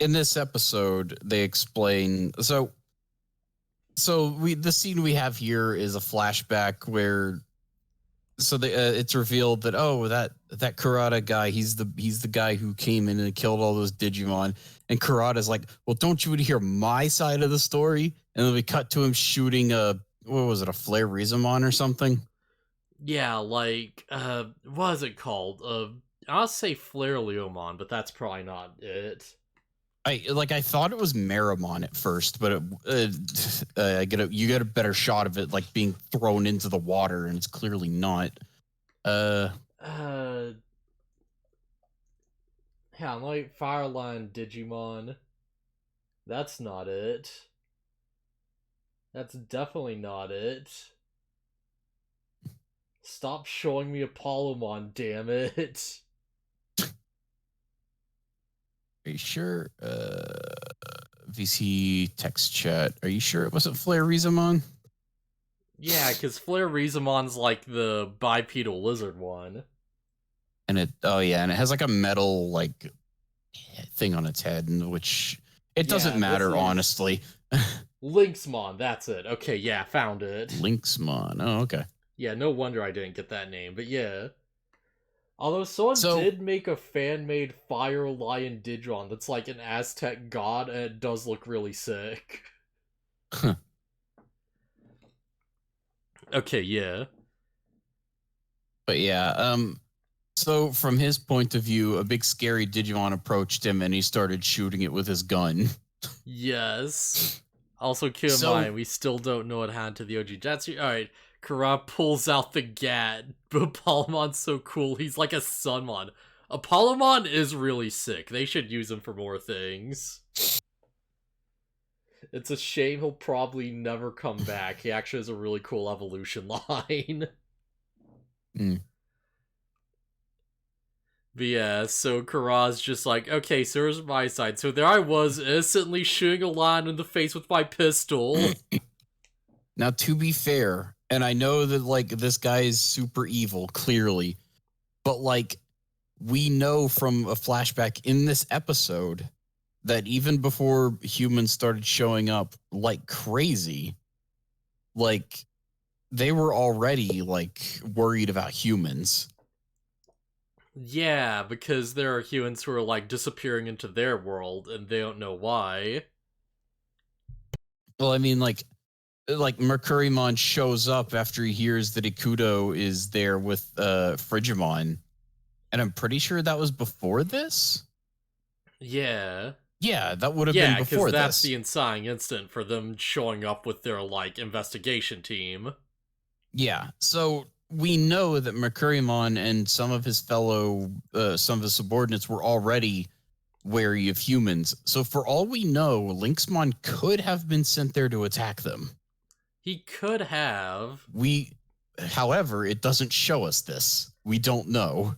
in this episode, they explain. The scene we have here is a flashback where it's revealed that that Kurata guy, he's the guy who came in and killed all those Digimon, and Kurata's like, well, don't you want to hear my side of the story? And then we cut to him shooting a flare Gizumon or something. Yeah, like what is it called? I'll say Flare Leomon, but that's probably not it. I thought it was Meramon at first, but you get a better shot of it like being thrown into the water, and it's clearly not. Yeah, like Fireline Digimon. That's not it. That's definitely not it. Stop showing me Apollomon, damn it. Are you sure? VC text chat. Are you sure it wasn't Flare Gizumon? Yeah, because Flare Gizumon's like the bipedal lizard one. And it has like a metal like thing on its head, in which it doesn't matter, honestly. Lynxmon, that's it. Okay, yeah, found it. Lynxmon. Oh, okay. Yeah, no wonder I didn't get that name, but yeah. Although someone did make a fan-made Fire Lion Digimon that's like an Aztec god, and it does look really sick. Huh. Okay, yeah. But yeah, so from his point of view, a big scary Digimon approached him and he started shooting it with his gun. Yes. Also, keep in mind, we still don't know what happened to the OG Jetsu. Alright, Kurata pulls out the Gat, but Apollomon's so cool, he's like a Sunmon. Apollomon is really sick. They should use him for more things. It's a shame he'll probably never come back. He actually has a really cool evolution line. But yeah, so Kurata's just like, okay, so here's my side. So there I was, innocently shooting a line in the face with my pistol. Now, to be fair, and I know that, like, this guy is super evil, clearly, but, like, we know from a flashback in this episode that even before humans started showing up like crazy, like, they were already, like, worried about humans. Yeah, because there are humans who are, like, disappearing into their world, and they don't know why. Well, I mean, like Mercurymon shows up after he hears that Ikuto is there with Frigimon, and I'm pretty sure that was before this. Yeah. Yeah, that would have been before this. Yeah, because that's the inciting incident for them showing up with their, like, investigation team. Yeah, so we know that Mercurymon and some of his subordinates were already wary of humans. So for all we know, Lynxmon could have been sent there to attack them. He could have. However, it doesn't show us this. We don't know.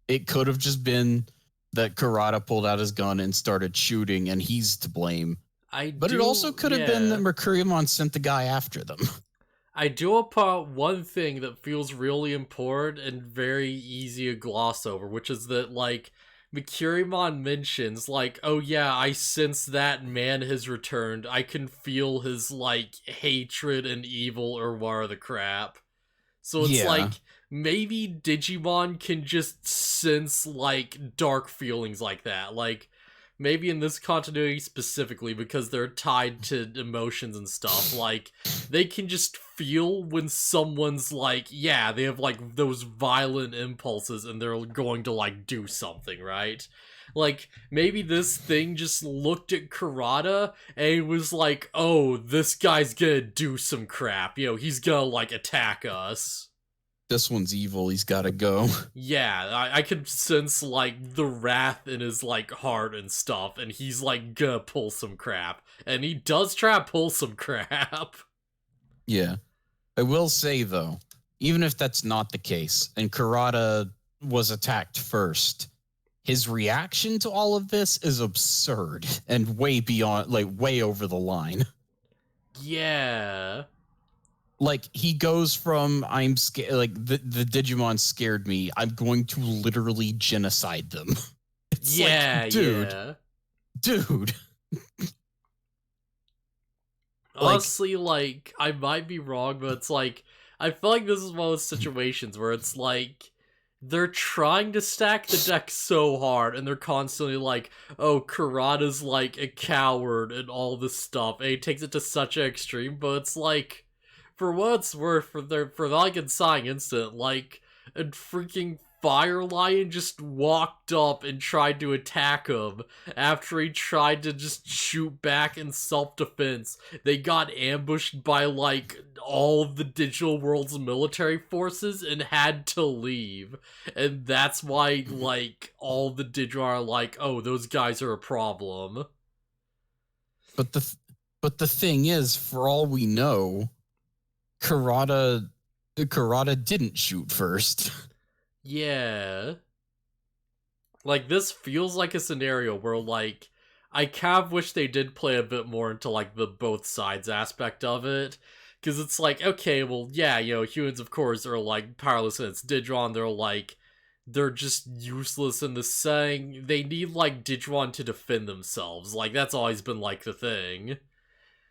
It could have just been that Kurata pulled out his gun and started shooting, and he's to blame. But it also could have been that Mercurymon sent the guy after them. I do apart one thing that feels really important and very easy to gloss over, which is that, like, Mercurymon mentions, like, oh yeah, I sense that man has returned. I can feel his, like, hatred and evil or whatever the crap. So it's like, maybe Digimon can just sense, like, dark feelings like that. Like, maybe in this continuity specifically, because they're tied to emotions and stuff, like, they can just feel when someone's like, yeah, they have, like, those violent impulses and they're going to, like, do something, right? Like, maybe this thing just looked at Kurata and it was like, oh, this guy's gonna do some crap. You know, he's gonna, like, attack us. This one's evil, he's gotta go. Yeah, I could sense, like, the wrath in his, like, heart and stuff, and he's, like, gonna pull some crap. And he does try to pull some crap. Yeah. I will say, though, even if that's not the case, and Kurata was attacked first, his reaction to all of this is absurd and way beyond, like, way over the line. Yeah. Like, he goes from, I'm scared, like, the Digimon scared me, I'm going to literally genocide them. It's like, dude. Yeah. dude. Honestly, like, I might be wrong, but it's like, I feel like this is one of those situations where it's like, they're trying to stack the deck so hard, and they're constantly like, oh, Kurata's like a coward and all this stuff, and he takes it to such an extreme, but it's like, for what it's worth, for the like Inside Instant, like, a freaking Fire Lion just walked up and tried to attack him after he tried to just shoot back in self-defense. They got ambushed by like all of the digital world's military forces and had to leave. And that's why like all the Digimon are like, oh, those guys are a problem. But the thing is, for all we know, Kurata didn't shoot first. Yeah. Like, this feels like a scenario where, like, I kind of wish they did play a bit more into, like, the both sides aspect of it. Because it's like, okay, well, yeah, you know, humans, of course, are, like, powerless in its Digimon. They're, like, they're just useless in the setting. They need, like, Digimon to defend themselves. Like, that's always been, like, the thing.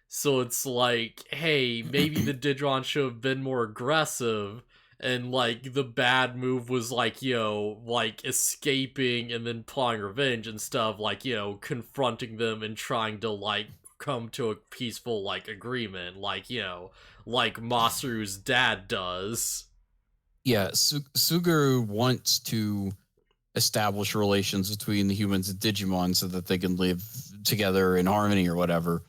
So it's like, hey, maybe the Digimon should have been more aggressive, and like the bad move was like, you know, like escaping and then plotting revenge instead of like, you know, confronting them and trying to like come to a peaceful like agreement, like, you know, like Masaru's dad does. Yeah, Suguru wants to establish relations between the humans and Digimon so that they can live together in harmony or whatever.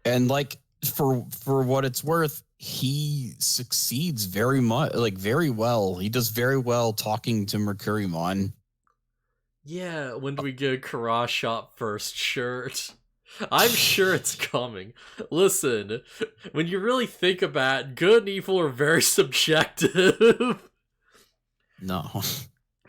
And like for what it's worth, he succeeds very much, like very well. He does very well talking to Mercurymon. Yeah, when do we get a Kara Shop first shirt? I'm sure it's coming. Listen, when you really think about it, good and evil are very subjective. No.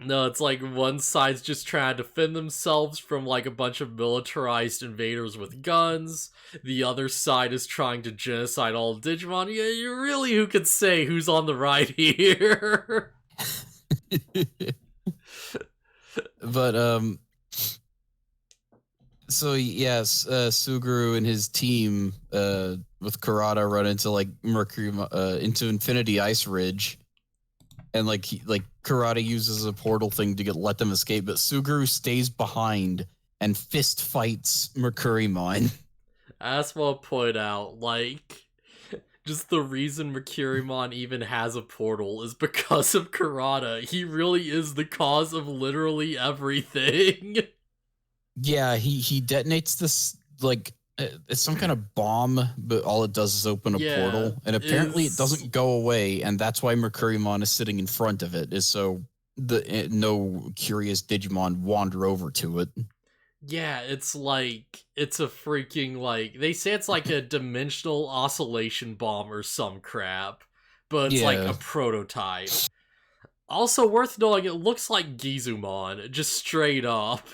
No, it's like one side's just trying to defend themselves from like a bunch of militarized invaders with guns. The other side is trying to genocide all Digimon. Yeah, you really who could say who's on the right here? But so yes, Suguru and his team with Kurata run into like Mercury into Infinity Ice Ridge, and like Kurata uses a portal thing to let them escape, but Suguru stays behind and fist fights Mercurymon. I just want to point out, like, just the reason Mercurymon even has a portal is because of Kurata. He really is the cause of literally everything. Yeah, he detonates this like it's some kind of bomb, but all it does is open a portal, and apparently it doesn't go away, and that's why Mercurymon is sitting in front of it, is so the no curious Digimon wander over to it. Yeah, it's like, it's a freaking, like, they say it's like a dimensional oscillation bomb or some crap, but it's like a prototype. Also worth knowing, it looks like Gizumon, just straight up.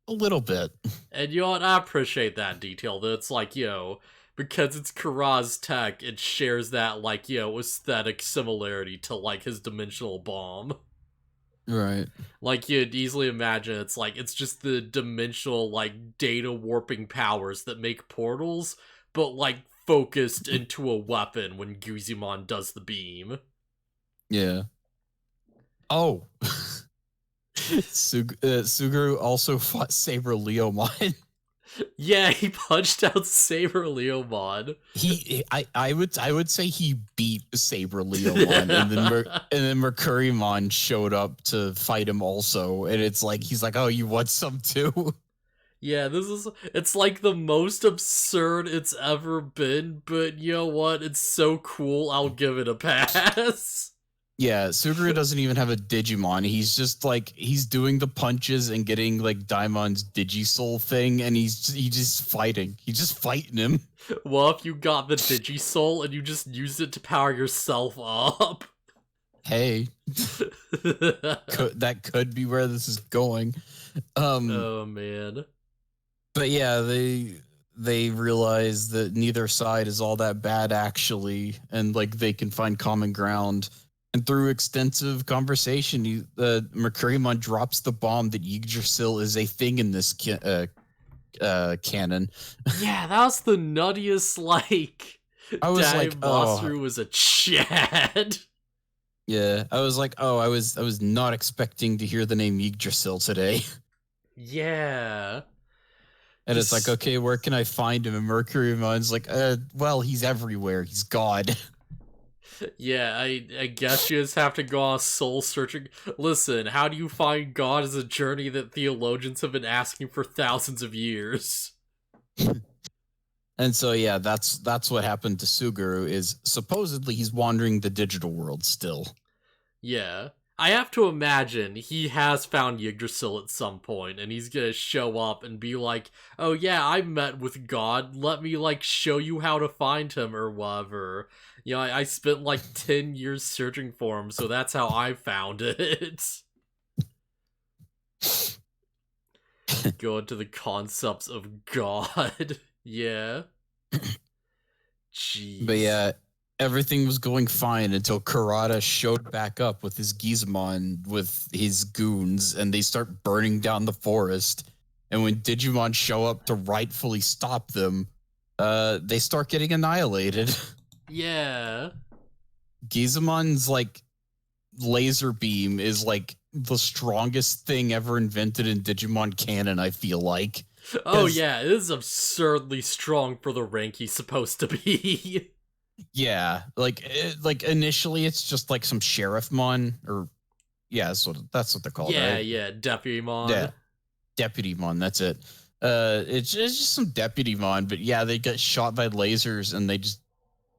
A little bit. And you know what, I appreciate that detail, that it's like, you know, because it's Kara's tech, it shares that, like, you know, aesthetic similarity to, like, his dimensional bomb. Right. Like, you'd easily imagine it's like, it's just the dimensional, like, data warping powers that make portals, but, like, focused into a weapon when Gizumon does the beam. Yeah. Oh. Suguru also fought Saber Leomon. Yeah, he punched out Saber Leomon. I would say he beat Saber Leomon, and then Mercurymon showed up to fight him also, and it's like he's like, oh, you want some too? Yeah, it's like the most absurd it's ever been, but you know what? It's so cool, I'll give it a pass. Yeah, Suguru doesn't even have a Digimon. He's just like, he's doing the punches and getting like Daimon's Digisoul thing, and he's just fighting. He's just fighting him. Well, if you got the Digisoul and you just used it to power yourself up. Hey, that could be where this is going. Oh man. But yeah, they realize that neither side is all that bad actually, and like they can find common ground. And through extensive conversation, Mercurymon drops the bomb that Yggdrasil is a thing in this canon. Yeah, that was the nuttiest, like, I was like, oh, Masaru was a Chad. yeah. I was like, oh, I was not expecting to hear the name Yggdrasil today. Yeah. And it's like, okay, where can I find him? And Mercurymon's like, well, he's everywhere. He's God. Yeah, I guess you just have to go on soul searching. Listen, how do you find God is a journey that theologians have been asking for thousands of years. And so yeah, that's what happened to Suguru. Is supposedly he's wandering the digital world still. Yeah. I have to imagine he has found Yggdrasil at some point, and he's gonna show up and be like, oh yeah, I met with God, let me, like, show you how to find him, or whatever. You know, I spent, like, 10 years searching for him, so that's how I found it. Go into the concepts of God. Yeah. Jeez. But yeah, everything was going fine until Kurata showed back up with his Gizumon with his goons, and they start burning down the forest. And when Digimon show up to rightfully stop them, they start getting annihilated. Yeah. Gizumon's like laser beam is like the strongest thing ever invented in Digimon canon, I feel like. Oh yeah, it is absurdly strong for the rank he's supposed to be. Yeah, like initially it's just like some sheriffmon, or yeah, that's what they're called, Yeah, right? yeah, Deputymon. Yeah, deputymon. That's it. It's just some deputymon, but yeah, they get shot by lasers and they just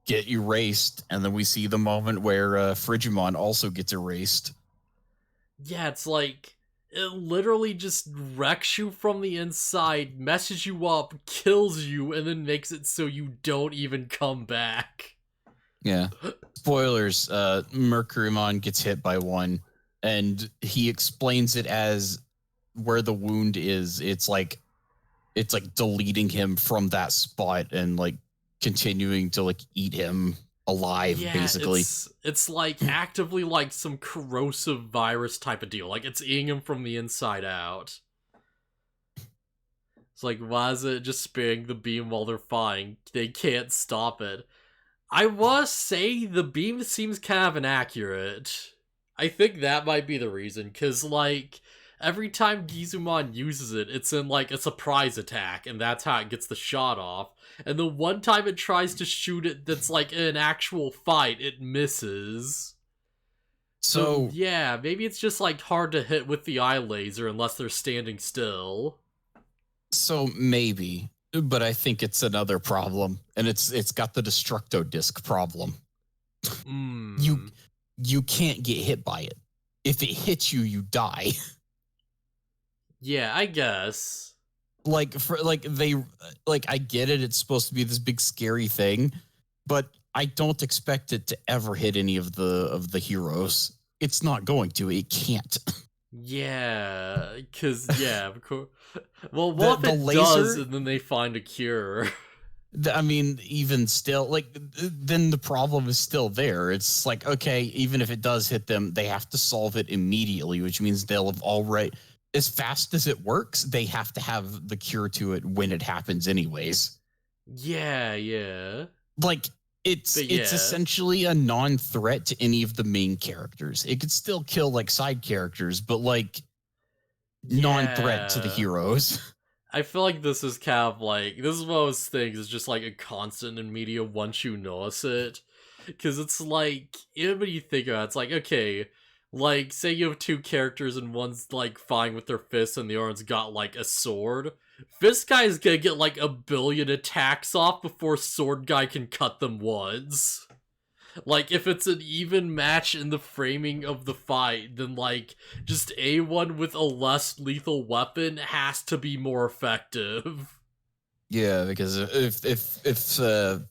get erased, and then we see the moment where Frigimon also gets erased. Yeah, it's like it literally just wrecks you from the inside, messes you up, kills you, and then makes it so you don't even come back. Yeah. Spoilers, Mercurymon gets hit by one, and he explains it as where the wound is. It's like deleting him from that spot and like continuing to like eat him alive, Yeah, basically. it's like actively like some corrosive virus type of deal. Like it's eating him from the inside out. It's like, why is it just sparing the beam while they're fine? They can't stop it. I was say the beam seems kind of inaccurate. I think that might be the reason, because, like, every time Gizumon uses it, it's in, like, a surprise attack, and that's how it gets the shot off. And the one time it tries to shoot it that's, like, in an actual fight, it misses. So, yeah, maybe it's just, like, hard to hit with the eye laser unless they're standing still. So maybe, but I think it's another problem, and it's got the Destructo Disc problem. You can't get hit by it. If it hits you, you die. Yeah, I guess. I get it. It's supposed to be this big scary thing, but I don't expect it to ever hit any of the heroes. It's not going to. It can't. Yeah, because, yeah, of course. Well, what if it laser does and then they find a cure? I mean, even still, like, then the problem is still there. It's like, okay, even if it does hit them, they have to solve it immediately, which means they'll have already, as fast as it works, they have to have the cure to it when it happens anyways. Yeah, yeah. Like, it's essentially a non-threat to any of the main characters. It could still kill, like, side characters, but, like, non-threat to the heroes. I feel like this is kind of like, this is one of those things, it's just like a constant in media once you notice it. Because it's like, even when you think about it, it's like, okay, like, say you have two characters and one's like fine with their fists and the other one's got like a sword. Fist guy is gonna get like 1 billion attacks off before sword guy can cut them once. Like, if it's an even match in the framing of the fight, then, like, just A1 with a less lethal weapon has to be more effective. Yeah, because if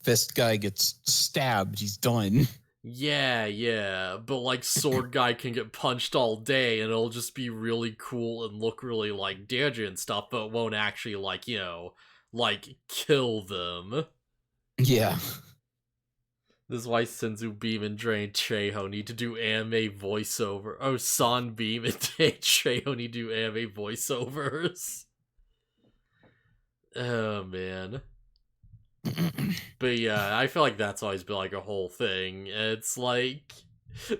fist guy gets stabbed, he's done. Yeah, but, like, sword guy can get punched all day, and it'll just be really cool and look really, like, damaging and stuff, but it won't actually, like, you know, like, kill them. Yeah. This is why Senzu Beam and Drain Trejo need to do anime voiceover. Oh, San Beam and Drain Trejo need to do anime voiceovers. Oh, man. But yeah, I feel like that's always been like a whole thing. It's like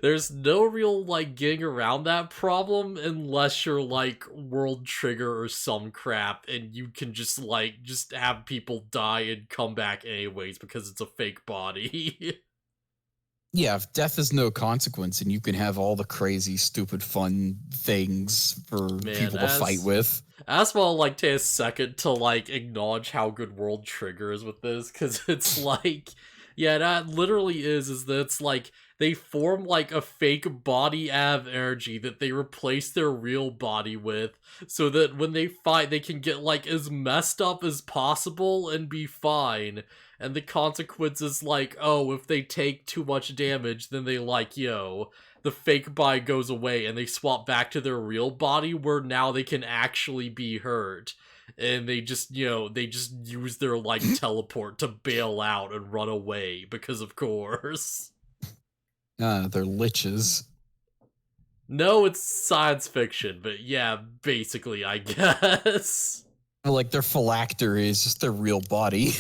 there's no real like getting around that problem unless you're like World Trigger or some crap and you can just have people die and come back anyways because it's a fake body. Yeah, if death is no consequence and you can have all the crazy, stupid, fun things for people to fight with. I just want to like take a second to like acknowledge how good World Trigger is with this, because it's like, yeah, that literally is that it's like they form like a fake body av energy that they replace their real body with, so that when they fight they can get like as messed up as possible and be fine. And the consequence is like, oh, if they take too much damage, then they like, yo, the fake body goes away and they swap back to their real body where now they can actually be hurt. And they just, they just use their, like, teleport to bail out and run away, because of course. They're liches. No, it's science fiction, but yeah, basically, I guess. Like, their phylactery is just their real body.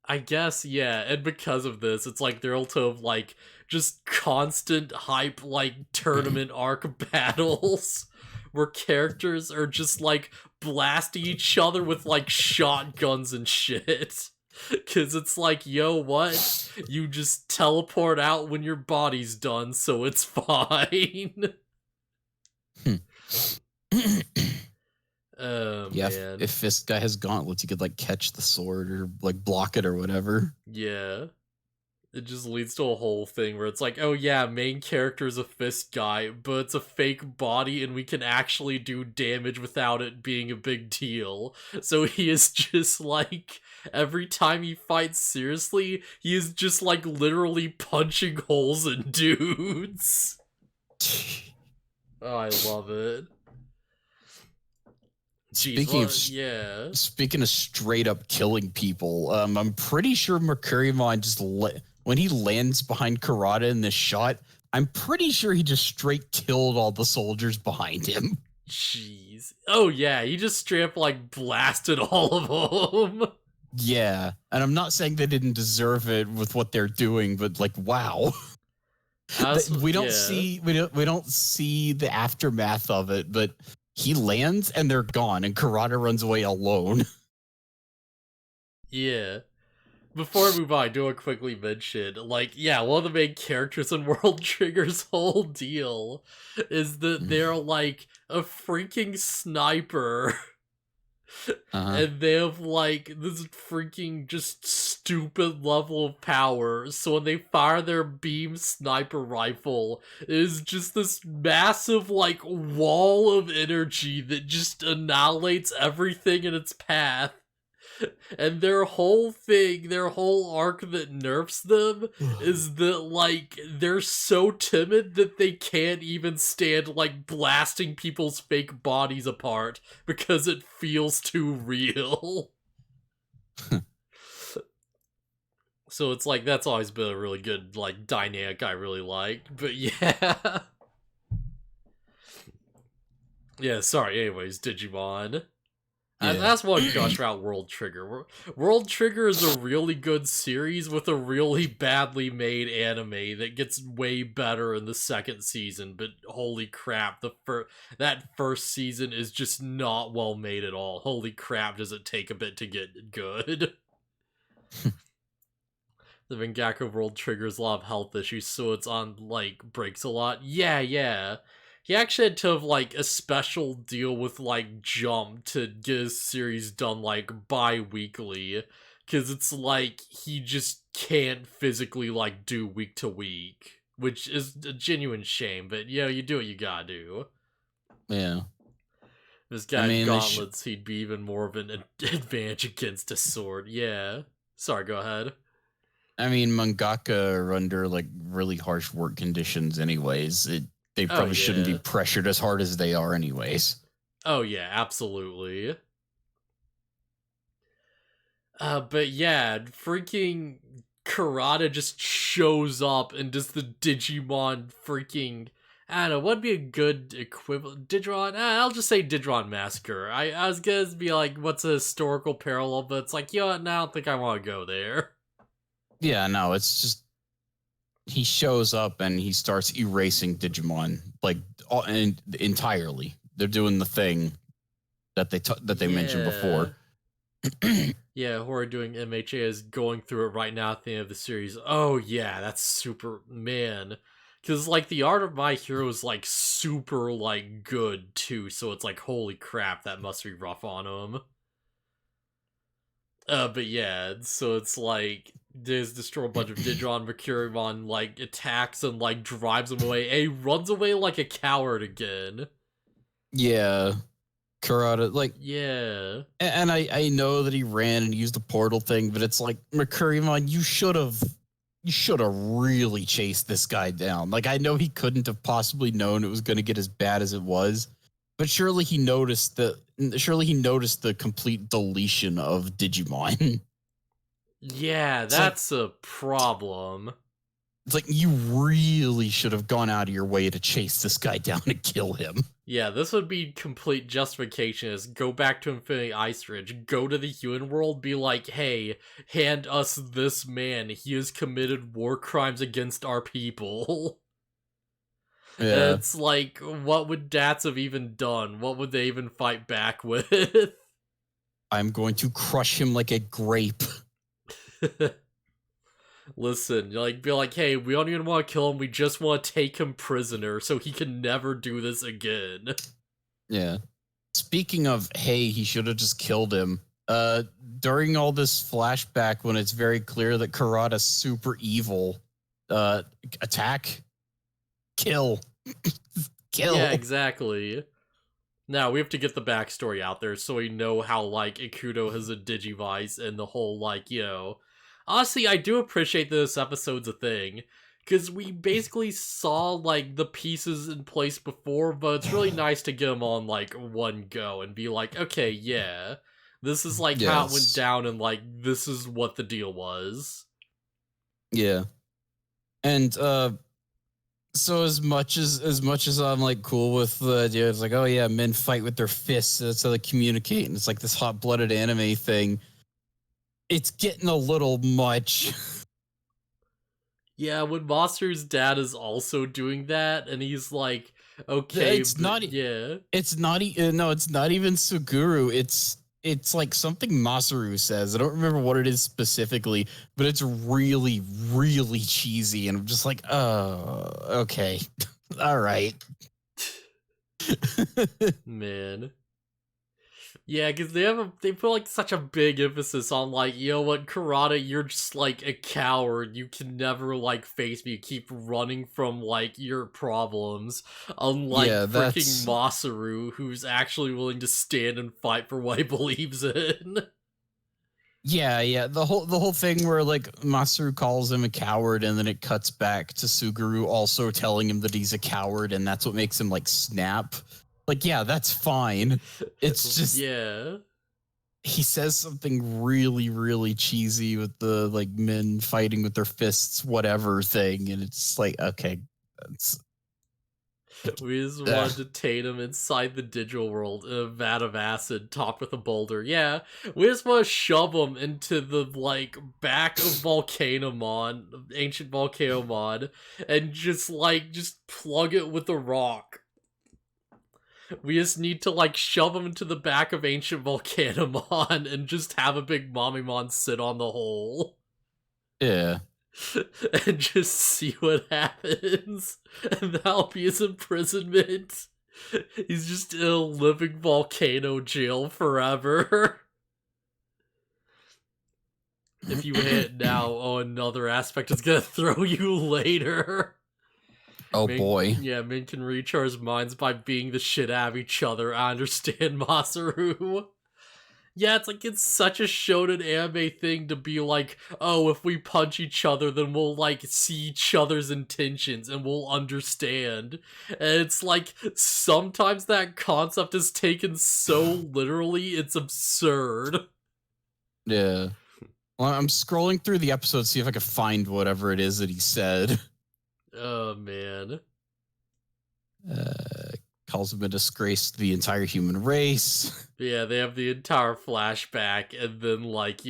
I guess, yeah, and because of this, it's like they're able to have, like, just constant hype, like, tournament arc battles where characters are just, like, blasting each other with, like, shotguns and shit. Because it's like, yo, what? You just teleport out when your body's done, so it's fine. Yeah, man. if this guy has gauntlets, you could like catch the sword or like block it or whatever. Yeah. It just leads to a whole thing where it's like, oh yeah, main character is a fist guy, but it's a fake body and we can actually do damage without it being a big deal. So he is just like, every time he fights seriously, he is just like literally punching holes in dudes. Oh, I love it. Jeez, Speaking of straight up killing people, I'm pretty sure Mercurymon just when he lands behind Kurata in this shot, I'm pretty sure he just straight killed all the soldiers behind him. Jeez. Oh yeah, he just straight up like blasted all of them. Yeah, and I'm not saying they didn't deserve it with what they're doing, but like, wow. We don't see the aftermath of it, but he lands and they're gone, and Kurata runs away alone. Yeah. Before I move on, I do want to quickly mention, like, yeah, one of the main characters in World Trigger's whole deal is that they're, like, a freaking sniper. And they have, like, this freaking just stupid level of power. So when they fire their beam sniper rifle, it is just this massive, like, wall of energy that just annihilates everything in its path. And their whole thing, their whole arc that nerfs them is that, like, they're so timid that they can't even stand, like, blasting people's fake bodies apart because it feels too real. So it's like, that's always been a really good, like, dynamic I really liked. But yeah. Yeah, sorry, anyways, Digimon. And that's one gush about World Trigger. World Trigger is a really good series with a really badly made anime that gets way better in the second season, but holy crap, that first season is just not well made at all. Holy crap, does it take a bit to get good. The Mangaka World Trigger's a lot of health issues, so it's on, like, breaks a lot. Yeah. He actually had to have, like, a special deal with, like, Jump to get his series done, like, bi-weekly. Because it's like, he just can't physically, like, do week to week. Which is a genuine shame, but, you do what you gotta do. Yeah. This guy had gauntlets, he'd be even more of an advantage against a sword. Yeah. Sorry, go ahead. I mean, mangaka are under, like, really harsh work conditions anyways. They probably shouldn't be pressured as hard as they are anyways. Oh, yeah, absolutely. But yeah, freaking Kurata just shows up and does the Digimon freaking... I don't know, what'd be a good equivalent? Digimon? I'll just say Digimon Massacre. I was gonna be like, what's a historical parallel, but it's like, no, I don't think I want to go there. Yeah, no, it's just he shows up and he starts erasing Digimon like entirely. They're doing the thing that they mentioned before. Yeah, who are doing MHA is going through it right now at the end of the series. Oh yeah, that's super, man. Because like the art of My Hero is like super like good too, so it's like holy crap, that must be rough on him. But yeah, so it's like there's destroy a bunch of Digimon, Mercurymon like attacks and like drives him away. And he runs away like a coward again. Yeah, Kurata, like, Yeah. and I know that he ran and used the portal thing, but it's like, Mercurymon, you should have really chased this guy down. Like, I know he couldn't have possibly known it was going to get as bad as it was, but surely he noticed the complete deletion of Digimon. Yeah, It's like, that's a problem. it's like you really should have gone out of your way to chase this guy down and kill him. Yeah, this would be complete justification is go back to Infinity Ice Ridge, go to the human world, be like, hey, hand us this man. He has committed war crimes against our people. Yeah. It's like, what would Dats have even done? What would they even fight back with? I'm going to crush him like a grape. Listen, like, be like, hey, we don't even want to kill him, we just want to take him prisoner so he can never do this again. Yeah. Speaking of, hey, he should have just killed him. During all this flashback, when it's very clear that Kurata's super evil, attack, kill, kill. Yeah, exactly. Now, we have to get the backstory out there so we know how, like, Ikuto has a Digivice and the whole, like, you know... Honestly, I do appreciate this episode's a thing, because we basically saw, like, the pieces in place before, but it's really nice to get them on, like, one go and be like, okay, yeah, this is, like, how it went down and, like, this is what the deal was. Yeah. And, so as much as I'm like cool with the idea, it's like, oh yeah, men fight with their fists. That's how they communicate, and it's like this hot-blooded anime thing. It's getting a little much. Yeah, when Masaru's dad is also doing that, and he's like, okay, It's but not. yeah. It's not. No, it's not even Suguru. It's like something Masaru says. I don't remember what it is specifically, but it's really, really cheesy, and I'm just like, oh, okay, all right. Man. Yeah, because they put like such a big emphasis on like, you know what, Kurata, you're just like a coward. You can never like face me. You keep running from like your problems. Unlike Yeah, freaking Masaru, who's actually willing to stand and fight for what he believes in. Yeah. The whole thing where like Masaru calls him a coward, and then it cuts back to Suguru also telling him that he's a coward, and that's what makes him like snap. Like, yeah, that's fine. It's just, yeah. he says something really, really cheesy with the like men fighting with their fists, whatever thing, and it's like, okay, that's. We just wanted to tame him inside the digital world in a vat of acid topped with a boulder. Yeah, we just want to shove him into the, like, back of Volcanomon, ancient Volcanomon, and just plug it with a rock. We just need to, like, shove him into the back of ancient Volcanomon and just have a big Mommymon sit on the hole. Yeah. And just see what happens. And that'll be his imprisonment. He's just in a living volcano jail forever. If you hit now, oh, another aspect is gonna throw you later. Oh boy. Yeah, men can recharge minds by being the shit out of each other. I understand, Masaru. Yeah, it's like, it's such a shonen anime thing to be like, oh, if we punch each other, then we'll, like, see each other's intentions and we'll understand. And it's like, sometimes that concept is taken so literally, it's absurd. Yeah. Well, I'm scrolling through the episode to see if I can find whatever it is that he said. Oh, man. Calls him a disgrace to the entire human race. Yeah, they have the entire flashback, and then, like,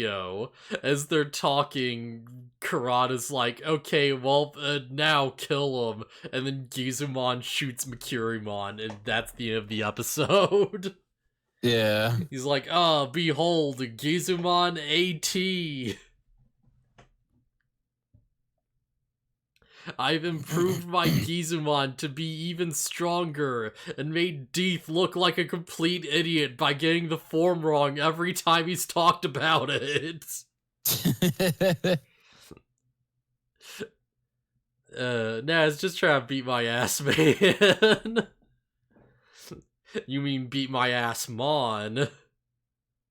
as they're talking, Kurata's like, okay, well, now kill him. And then Gizumon shoots Mercurymon, and that's the end of the episode. Yeah. He's like, oh, behold, Gizumon AT. I've improved my Gizumon to be even stronger and made Deeth look like a complete idiot by getting the form wrong every time he's talked about it. Nah, it's just trying to beat my ass, man. You mean beat my ass, Mon?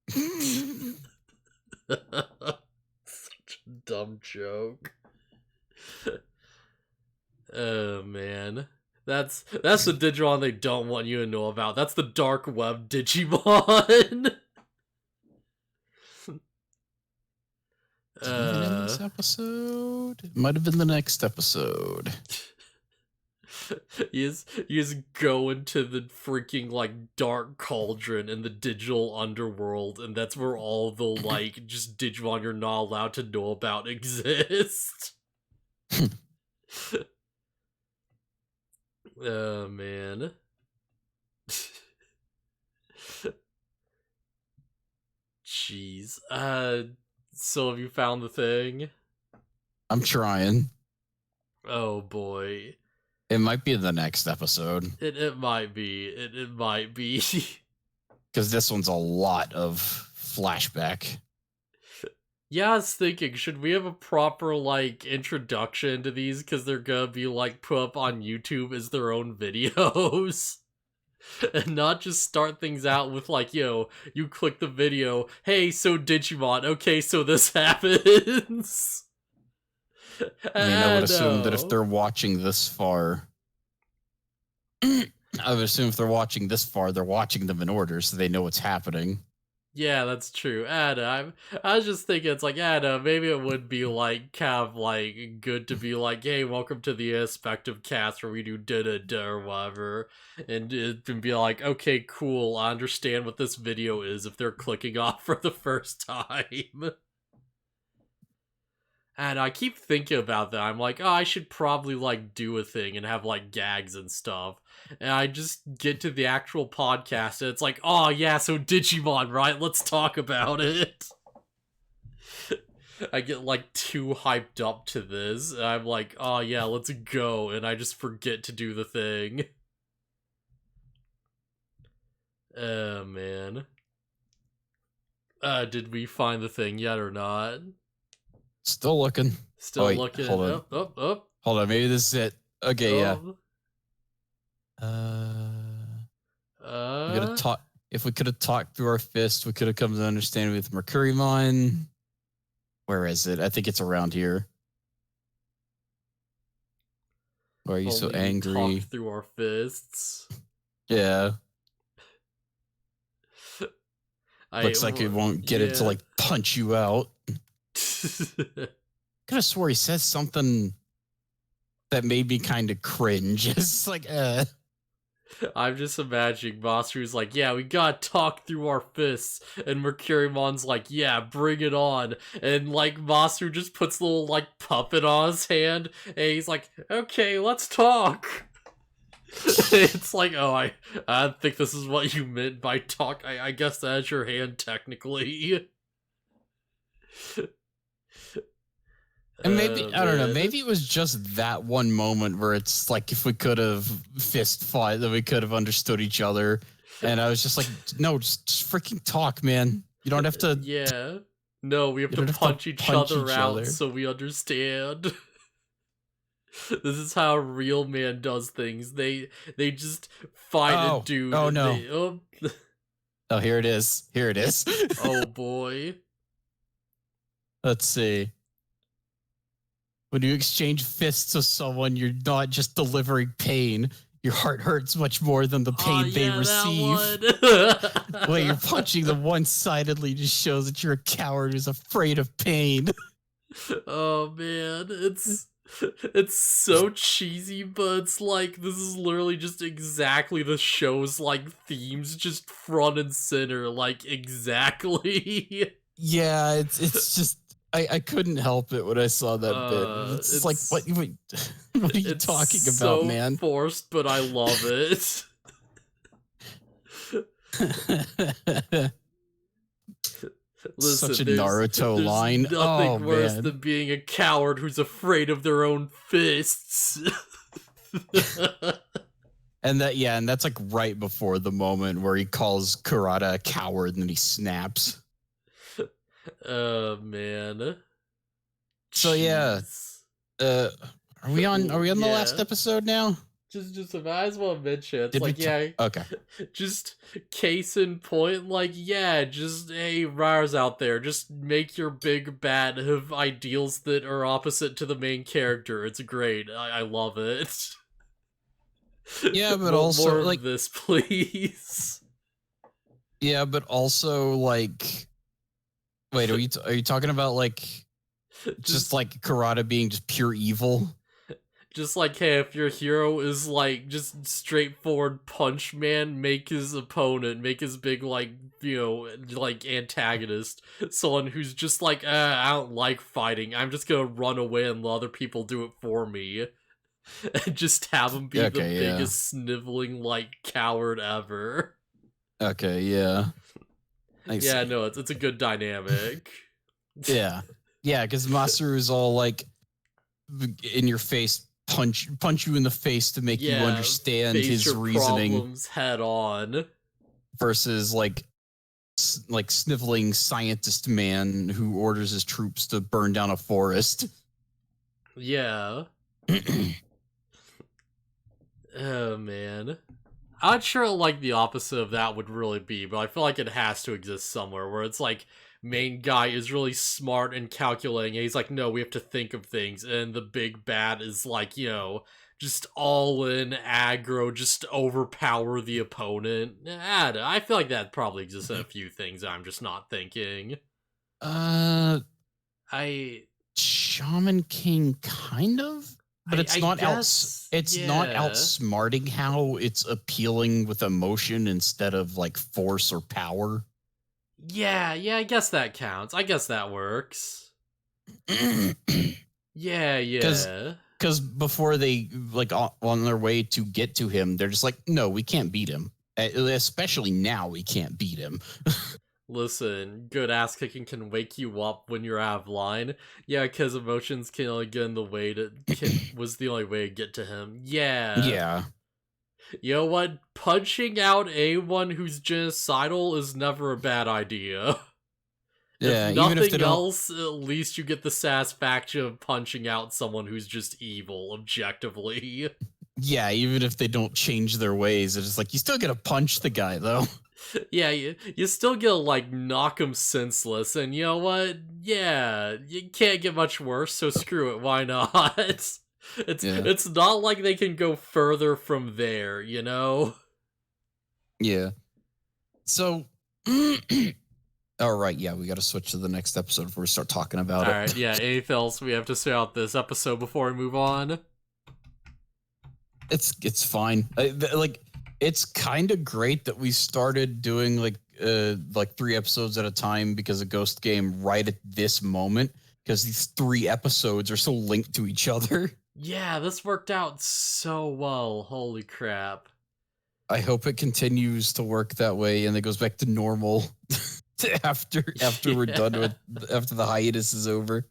Such a dumb joke. Oh, man. That's the Digimon they don't want you to know about. That's the dark web Digimon. Even in this episode? It might have been the next episode. You just go into the freaking, like, dark cauldron in the digital underworld, and that's where all the, like, just Digimon you're not allowed to know about exist. Oh, man. Jeez. So have you found the thing? I'm trying. Oh, boy. It might be the next episode. It might be. It might be. Because this one's a lot of flashback. Yeah, I was thinking, should we have a proper, like, introduction to these? Because they're gonna be, like, put up on YouTube as their own videos. And not just start things out with, like, you click the video, hey, so Digimon, okay, so this happens. I mean, I would assume that if they're watching this far, I would assume if they're watching this far, they're watching them in order so they know what's happening. Yeah, that's true. I was just thinking, it's like, maybe it would be, like, kind of, like, good to be like, hey, welcome to the Anispective cast where we do da-da-da or whatever. And be like, okay, cool, I understand what this video is if they're clicking off for the first time. And I keep thinking about that. I'm like, oh, I should probably, like, do a thing and have, like, gags and stuff. And I just get to the actual podcast and it's like, oh, yeah, so Digimon, right? Let's talk about it. I get, like, too hyped up to this. And I'm like, oh, yeah, let's go. And I just forget to do the thing. Oh, man. Did we find the thing yet or not? Still looking. Still looking. Hold on. Up. Hold on, maybe this is it. Okay, yeah. We could have talked. If we could have talked through our fist, we could have come to understanding with Mercurymon. Where is it? I think it's around here. Why are you so angry? Talk through our fists. Yeah. Looks like it won't get it to, like, punch you out. Could have swore he says something that made me kind of cringe. It's like, I'm just imagining Masaru's like, yeah, we gotta talk through our fists. And Mercurymon's like, yeah, bring it on. And, like, Masaru just puts a little, like, puppet on his hand. And he's like, okay, let's talk. It's like, oh, I think this is what you meant by talk. I guess that's your hand, technically. And maybe, I don't know, maybe it was just that one moment where it's like, if we could have fist fought, then we could have understood each other. And I was just like, no, just freaking talk, man. You don't have to. Yeah. No, we have to punch each other out so we understand. This is how a real man does things. They just fight a dude. Oh, no. Oh, here it is. Here it is. Oh, boy. Let's see. When you exchange fists with someone, you're not just delivering pain. your heart hurts much more than the pain they receive. That When you're punching them one-sidedly just shows that you're a coward who's afraid of pain. Oh man, it's so cheesy, but it's like this is literally just exactly the show's like themes, just front and center, like exactly. Yeah, it's just I couldn't help it when I saw that bit. It's like what are you talking about, man? Forced, but I love it. Listen, Such a Naruto line. Nothing worse man. than being a coward who's afraid of their own fists. And that's like right before the moment where he calls Kurata a coward and then he snaps. Oh man. So yeah. Are we on the last episode now? Just I might as well mention it's okay. Just case in point, like just hey Rars out there, just make your big bad have ideals that are opposite to the main character. It's great. I love it. Yeah, but also more like of this, please. Yeah, but also like, wait, are you talking about like just like Kurata being just pure evil? Just like, hey, if your hero is like just straightforward punch man, make his opponent, make his big like like antagonist someone who's just like, I don't like fighting. I'm just gonna run away and let other people do it for me, and just have him be the biggest sniveling like coward ever. Okay, yeah. No, it's a good dynamic. Yeah, because Masaru is all like in your face. Punch you in the face to make you understand his reasoning. Problems head on. Versus like sniveling scientist man who orders his troops to burn down a forest. Yeah. Oh man. I'm not sure like the opposite of that would really be, but I feel like it has to exist somewhere where it's like main guy is really smart and calculating and he's like, no, we have to think of things, and the big bad is like, just all in aggro, just overpower the opponent. I feel like that probably exists in a few things I'm just not thinking. Shaman King kind of, but it's not outsmarting how it's appealing with emotion instead of like force or power. Yeah, I guess that counts. I guess that works. Yeah. Because before they like on their way to get to him, they're just like, no, we can't beat him. Especially now, we can't beat him. Listen, good ass kicking can wake you up when you're out of line. Yeah, because emotions can only get in the way was the only way to get to him. Yeah. You know what? Punching out anyone who's genocidal is never a bad idea. Yeah, if nothing else, at least you get the satisfaction of punching out someone who's just evil, objectively. Yeah, even if they don't change their ways, it's just like, you still get to punch the guy, though. Yeah, you still get to, like, knock him senseless, and you know what? Yeah, you can't get much worse, so screw it, why not? It's not like they can go further from there, Yeah. So, all right, we got to switch to the next episode before we start talking about it. All right, anything else we have to say about this episode before we move on? It's fine. It's kind of great that we started doing like 3 episodes at a time because of Ghost Game right at this moment, because these 3 episodes are so linked to each other. Yeah, this worked out so well. Holy crap. I hope it continues to work that way and it goes back to normal after we're done with after the hiatus is over.